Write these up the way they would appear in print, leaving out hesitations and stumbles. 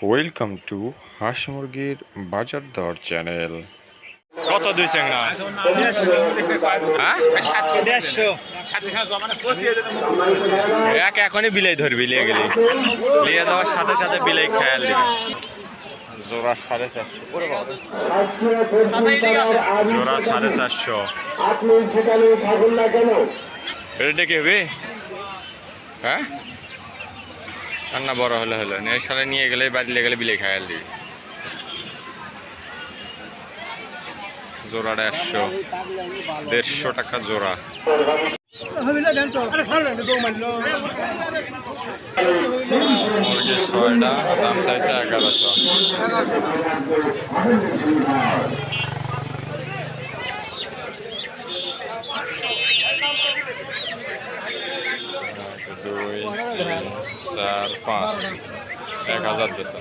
Welcome to হাঁস মুরগির বাজার দর চ্যানেল। কত দুই চ্যাংড়া? এক এখনই বিলাই ধরবি, লিয়ে গেলি লিয়ে যাওয়ার সাথে সাথে বিলাই খেয়াল দিবি। জোড়া 450, জোড়া 450। এটা ডেকে হবে? হ্যাঁ, রান্না বড় হলে হলো এই সালে নিয়ে গেলে বাড়ি নিয়ে গেলে বিলাই খেয়াল দিবি। জোড়াটা 150 টাকা জোড়া। মুরগি 6টা, দাম চাইছে 1100। দুই, 4, 5, 1000 দিচ্ছে।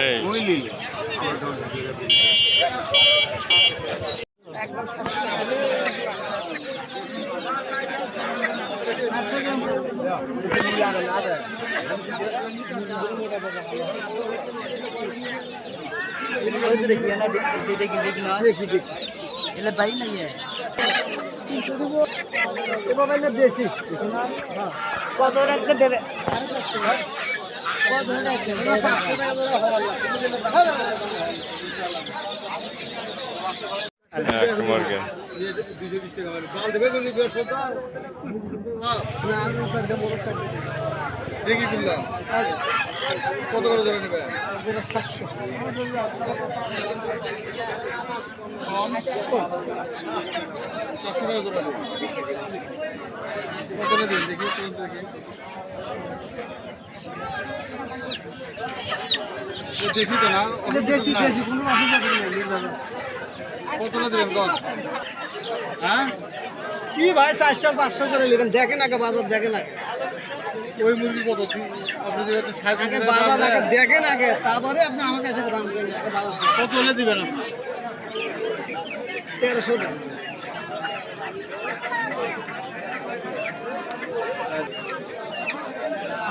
এই भाई नहीं है देसी कत রাখতে দেবে কত এক মুরগি কত করে দেবেন? 700 400 টাকা জোড়া। কত দিন দেখি দেশি তো না? দেশি দেশি কোনো অসুবিধা নেই। কত দেবেন কত? হ্যাঁ কি ভাই 400-500 করে নেবেন? দেখেন আগে বাজার, দেখেন আগে ওই মুরগি কত? আপনি যেহেতু আগে বাজার আগে দেখেন আগে, তারপরে আপনি আমার কাছে দাম করেন। আগে বাজার কত হলে দিবেন? 1300 টাকা।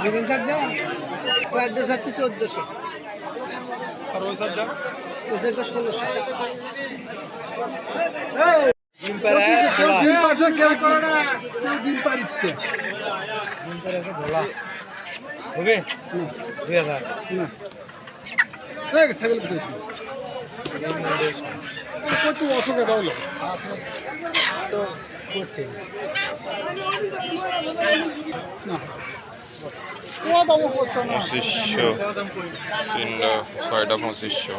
দিবেন স্যার? যাও 1400। আর ওই সাইডটা? ওই সাইডটা 1600। ডিম পারছে কেউ করে না, কেউ ডিম পারিচ্ছে। হবে 2000 না ছাগল পেয়েছি কত অসুখ এটা হলো তো করছে না 2500, 3টা 6টা 2500।